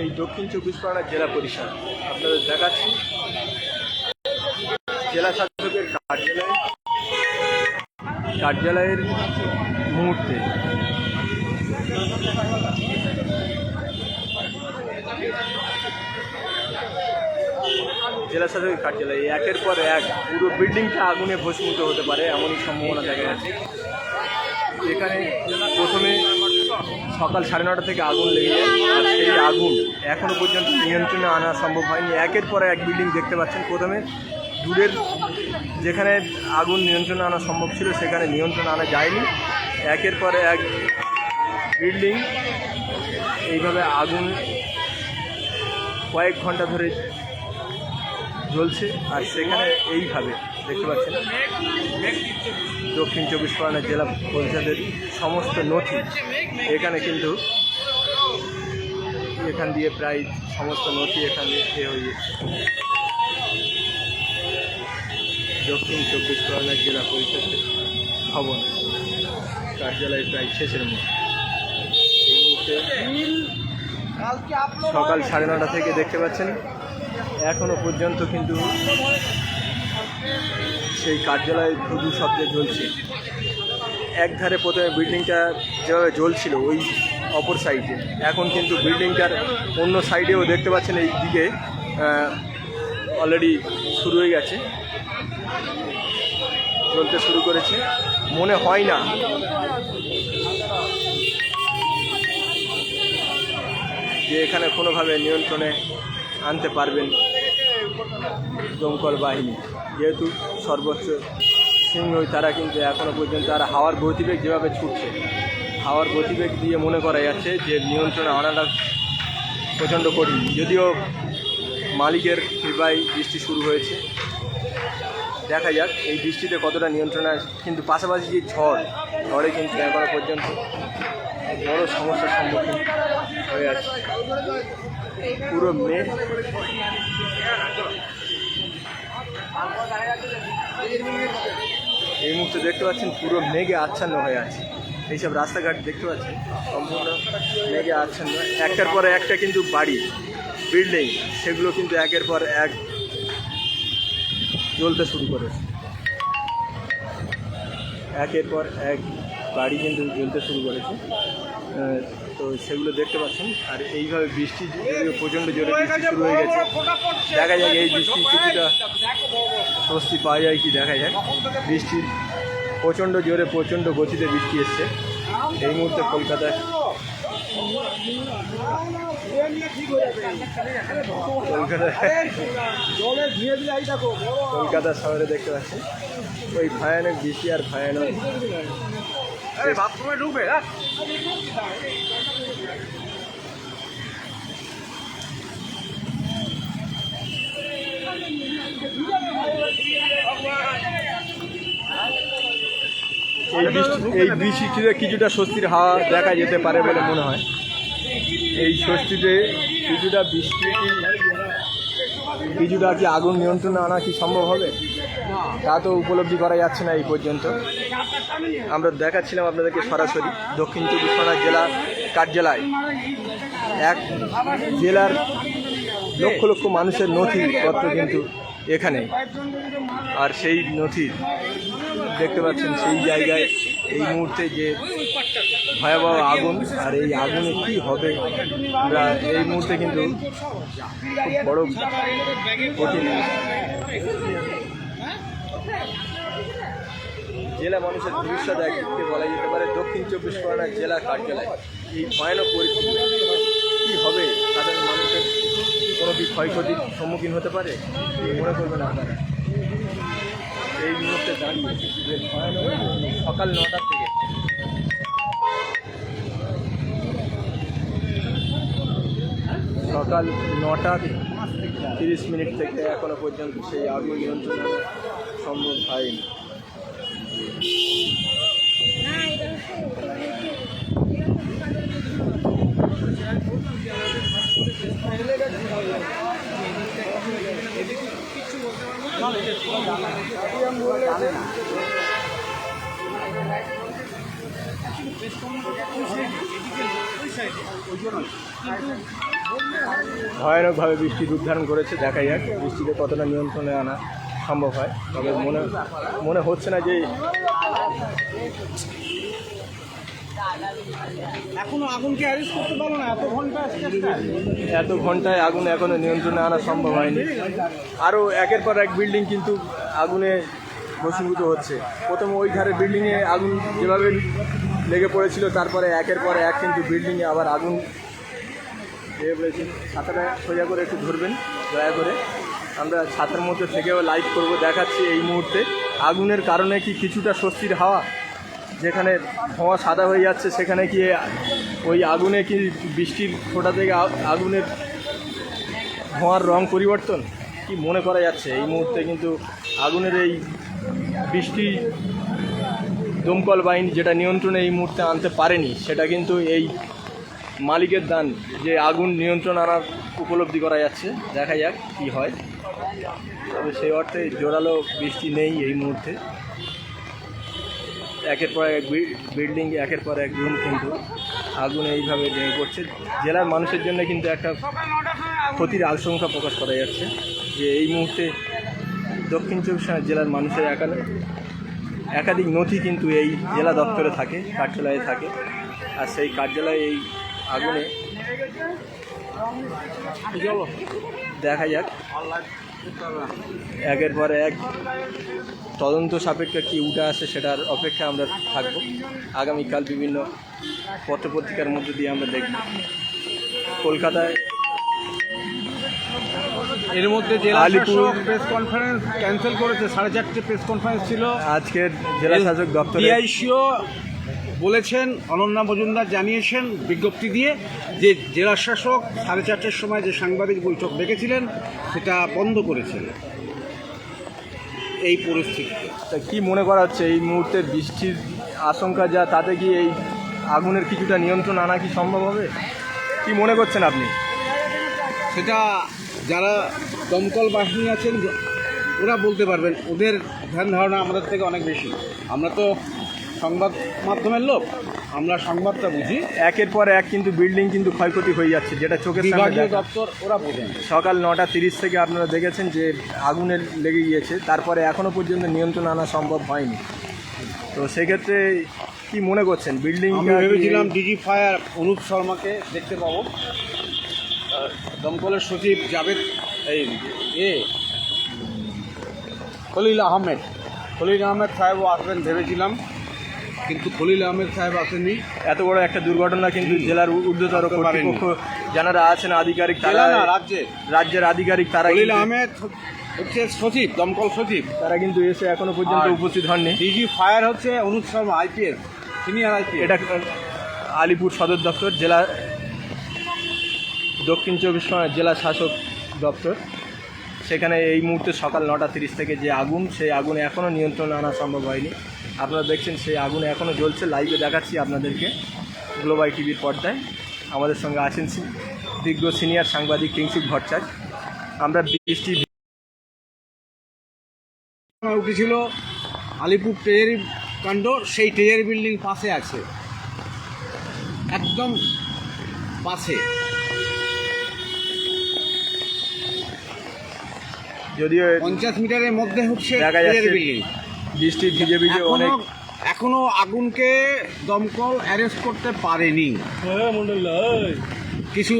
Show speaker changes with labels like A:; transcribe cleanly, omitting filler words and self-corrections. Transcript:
A: এই দক্ষিণ চব্বিশ পরগনা জেলা পরিষদ আপনাদের দেখাচ্ছি জেলা শাসকের কার্যালয়ের মুহূর্তে জেলা শাসকের কার্যালয় একের পর এক পুরো বিল্ডিংটা আগুনে ভস্মীভূত হতে পারে এমনই সম্ভাবনা দেখা যাচ্ছে। এখানে প্রথমে সকাল 9:30 থেকে আগুন লেগে যায়, আর সেই আগুন এখনও পর্যন্ত নিয়ন্ত্রণে আনা সম্ভব হয়নি। একের পর এক বিল্ডিং দেখতে পাচ্ছেন। প্রথমে দূরের যেখানে আগুন নিয়ন্ত্রণে আনা সম্ভব ছিল সেখানে নিয়ন্ত্রণে আনা যায়নি। একের পর এক বিল্ডিং এইভাবে আগুন কয়েক ঘন্টা ধরে জ্বলছে, আর সেখানে এইভাবে দেখতে পাচ্ছেন দক্ষিণ চব্বিশ পরগনা জেলা পরিষদের সমস্ত নথি এখানে কিন্তু এখান দিয়ে প্রায় সমস্ত নথি এখানে হয়ে গেছে। দক্ষিণ চব্বিশ পরগনা জেলা পরিষদের ভবন কার্যালয় প্রায় শেষের মুখে। সকাল 9:30 থেকে দেখতে পাচ্ছেন এখনো পর্যন্ত কিন্তু সেই কার্যালয় ধুধু শব্দে জ্বলছে। একধারে প্রথমে বিল্ডিংটা যেভাবে জ্বলছিল ওই অপর সাইডে, এখন কিন্তু বিল্ডিংটার অন্য সাইডেও দেখতে পাচ্ছেন এই দিকে অলরেডি শুরু হয়ে গেছে, জ্বলতে শুরু করেছে। মনে হয় না যে এখানে কোনোভাবে নিয়ন্ত্রণে আনতে পারবেন দমকল বাহিনী, যেহেতু সর্বোচ্চ সিংহই তারা কিন্তু এখনও পর্যন্ত আর হাওয়ার গতিবেগ যেভাবে ছুটছে, হাওয়ার গতিবেগ দিয়ে মনে করা যাচ্ছে যে নিয়ন্ত্রণে আনাটা প্রচণ্ড কঠিন। যদিও মালিকের কৃপায় বৃষ্টি শুরু হয়েছে, দেখা যাক এই বৃষ্টিতে কতটা নিয়ন্ত্রণে আসে। কিন্তু পাশাপাশি যে ঝড়ে কিন্তু এখনও পর্যন্ত বড় সমস্যার সম্মুখীন হয়ে আছে। পুরো মেঘ এই মুহূর্তে দেখতে পাচ্ছেন পুরো মেঘে আচ্ছন্ন হয়ে আছে। এইসব রাস্তাঘাট দেখতে পাচ্ছেন সম্পূর্ণ মেঘে আচ্ছন্ন। একটার পর একটা কিন্তু বাড়ি বিল্ডিং সেগুলো কিন্তু একের পর এক জ্বলতে শুরু করেছে। একের পর এক বাড়ি কিন্তু জ্বলতে শুরু করেছে, তো সেগুলো দেখতে পাচ্ছেন। আর এইভাবে বৃষ্টি যদিও প্রচণ্ড জোরে বৃষ্টি শুরু হয়ে গেছে, দেখা যায় এই বৃষ্টি কিছুটা স্বস্তি পাওয়া যায় কি দেখা যায়। বৃষ্টি প্রচণ্ড জোরে প্রচণ্ড গতিতে বৃষ্টি এসছে এই মুহূর্তে কলকাতায়। কলকাতা শহরে দেখতে পাচ্ছেন ওই ভয়ানক বৃষ্টি আর ভয়ানক ঢুকবে। এই বৃষ্টিতে কিছুটা স্বস্তির হাওয়া দেখা যেতে পারে বলে মনে হয়। এই স্বস্তিতে কিছুটা বৃষ্টি কিছুটা কি আগুন নিয়ন্ত্রণে আনা কি সম্ভব হবে তা তো উপলব্ধি করা যাচ্ছে না এই পর্যন্ত। আমরা দেখাচ্ছিলাম আপনাদেরকে সরাসরি দক্ষিণ চব্বিশ পরগনা জেলা কার্যালয়, এক জেলার লক্ষ লক্ষ মানুষের নথিপত্র কিন্তু এখানে, আর সেই নথি দেখতে পাচ্ছেন সেই জায়গায় এই মুহূর্তে যে ভয়াবহ আগুন, আর এই আগুনে কি হবে আমরা এই মুহূর্তে কিন্তু খুব বড় কঠিন। জেলা মানুষের ভবিষ্যৎ একদিকে বলা যেতে পারে দক্ষিণ চব্বিশ পরগনা জেলা কার্যালয়। এই ভয়ানক পরিস্থিতি কী হবে, সাধারণ মানুষের কোনো কি ক্ষয়ক্ষতির সম্মুখীন হতে পারে মনে করবেন আপনারা? এই মুহূর্তে দাঁড়িয়ে যে ভয়ানক সকাল 9টা থেকে সকাল 9:30 থেকে এখনো পর্যন্ত সেই আগুন নিয়ন্ত্রণ সম্ভব হয়নি। কিন্তু ভয়ানকভাবে বৃষ্টির রূপ ধারণ করেছে। দেখা যাক বৃষ্টিকে কতটা নিয়ন্ত্রণে আনা সম্ভব হয়। তবে মনে হচ্ছে না যে
B: এখনো আগুনকে অ্যারেস্ট করতে পারো না,
A: এত ঘন্টায় আগুন এখনো নিয়ন্ত্রণে আনা সম্ভব হয়নি। আরও একের পর এক বিল্ডিং কিন্তু আগুনে ভস্মীভূত হচ্ছে। প্রথম ওই ধারে বিল্ডিংয়ে আগুন যেভাবে লেগে পড়েছিল, তারপরে একের পর এক কিন্তু বিল্ডিংয়ে আবার আগুন লেগে পড়েছে। ছাতাটা সোজা করে একটু ধরবেন দয়া করে। আমরা ছাতার মধ্যে থেকেও লাইভ করব, দেখাচ্ছি এই মুহূর্তে আগুনের কারণে কি কিছুটা স্বস্তির হাওয়া। যেখানে ধোঁয়া সাদা হয়ে যাচ্ছে সেখানে কি ওই আগুনে কি বৃষ্টির ফোঁটা থেকে আগুনের ধোঁয়ার রং পরিবর্তন কি মনে করা যাচ্ছে। এই মুহূর্তে কিন্তু আগুনের এই বৃষ্টি দমকল বাহিনী যেটা নিয়ন্ত্রণে এই মুহূর্তে আনতে পারেনি, সেটা কিন্তু এই মালিকের দান যে আগুন নিয়ন্ত্রণ আনার উপলব্ধি করা যাচ্ছে। দেখা যাক কি হয়। তবে সেই অর্থে জোরালো বৃষ্টি নেই এই মুহূর্তে। একের পর এক বিল্ডিং, একের পর এক রুম কিন্তু আগুন এইভাবে ভেঙে পড়ছে। জেলার মানুষের জন্য কিন্তু একটা ক্ষতির আশঙ্কা প্রকাশ করা যাচ্ছে যে এই মুহূর্তে দক্ষিণ চব্বিশ পরগনা জেলার মানুষের একাধিক নথি কিন্তু এই জেলা দপ্তরে থাকে, কার্যালয়ে থাকে। আর সেই কার্যালয়ে এই আগুনে দেখা যাক একের পর এক তদন্ত সাপেক্ষে কি উঠে আসে সেটার অপেক্ষা আমরা থাকবো। আগামীকাল বিভিন্ন পত্রপত্রিকার মধ্যে দিয়ে আমরা দেখব। কলকাতায়
B: এর মধ্যে জেলা শাসক প্রেস কনফারেন্স ক্যান্সেল করেছে। 4:30 প্রেস কনফারেন্স ছিল
A: আজকের জেলা শাসক দপ্তরে।
B: ডিআইসিও বলেছেন, অনন্যা মজুমদার জানিয়েছেন বিজ্ঞপ্তি দিয়ে যে জেলা শাসক 4:30টার সময় যে সাংবাদিক বৈঠক ডেকেছিলেন সেটা বন্ধ করেছেন। এই পরিস্থিতিতে
A: তা কী মনে করা হচ্ছে এই মুহূর্তে বৃষ্টির আশঙ্কা যা, তাতে কি এই আগুনের কিছুটা নিয়ন্ত্রণ আনা কি সম্ভব হবে? কি মনে করছেন আপনি?
B: সেটা যারা দমকল বাহিনী আছেন ওরা বলতে পারবেন, ওদের ধ্যান ধারণা আমাদের থেকে অনেক বেশি। আমরা তো সংবাদ মাধ্যমের লোক, আমরা সংবাদটা বুঝি।
A: একের পর এক কিন্তু বিল্ডিং কিন্তু ক্ষয়ক্ষতি হয়ে যাচ্ছে, যেটা চোখের সামনে
B: বিভাগীয় দপ্তর ওরা বোঝেন।
A: সকাল 9:30 থেকে আপনারা দেখেছেন যে আগুনের লেগে গিয়েছে, তারপরে এখনও পর্যন্ত নিয়ন্ত্রণ আনা সম্ভব হয়নি। তো সেক্ষেত্রে কি মনে করছেন বিল্ডিং?
B: আমি ভেবেছিলাম ডিজি ফায়ার অনুপ শর্মাকে দেখতে পাবো, দমকলের সচিব জাভেদ খলিল আহমেদ সাহেবও আসবেন ভেবেছিলাম, কিন্তু খলিল আহমেদ সাহেব আসেননি।
A: এত বড় একটা দুর্ঘটনা কিন্তু জেলার ঊর্ধ্বতর কর্তৃপক্ষ যারা আছেন আধিকারিক, তারা রাজ্যের আধিকারিক, তারা
B: খলিল আহমেদ হচ্ছে সচিব, দমকল সচিব,
A: তারা কিন্তু এসে এখনো পর্যন্ত উপস্থিত হননি।
B: ডিজি ফায়ার হচ্ছে Anup Sharma, IPS, senior IPS.
A: এটা আলিপুর সদর দপ্তর, জেলা দক্ষিণ চব্বিশ পরগনা জেলা শাসক দপ্তর। সেখানে এই মুহূর্তে সকাল 9:30 থেকে যে আগুন, সেই আগুনে এখনও নিয়ন্ত্রণে আনা সম্ভব হয়নি। আপনারা দেখছেন সেই আগুন এখনও জ্বলছে। লাইভে দেখাচ্ছি আপনাদেরকে গ্লোবাল টিভির পর্দায়। আমাদের সঙ্গে আছেন বিজ্ঞ সিনিয়র সাংবাদিক কিংসুক ভট্টাচার্য। আমরা বৃষ্টি
B: উঠেছিল আলিপুর ট্রেজারি কাণ্ড, সেই ট্রেজারি বিল্ডিং পাশে আছে, একদম পাশে।
A: যদিও
B: 50 মিটারের মধ্যে হচ্ছে
A: দেখা যাচ্ছে
B: বিল্ডিং।
A: বৃষ্টি ভিজে ভিজে
B: এখনো আগুনকে দমকল অ্যারেস্ট করতে পারেনি। কিছু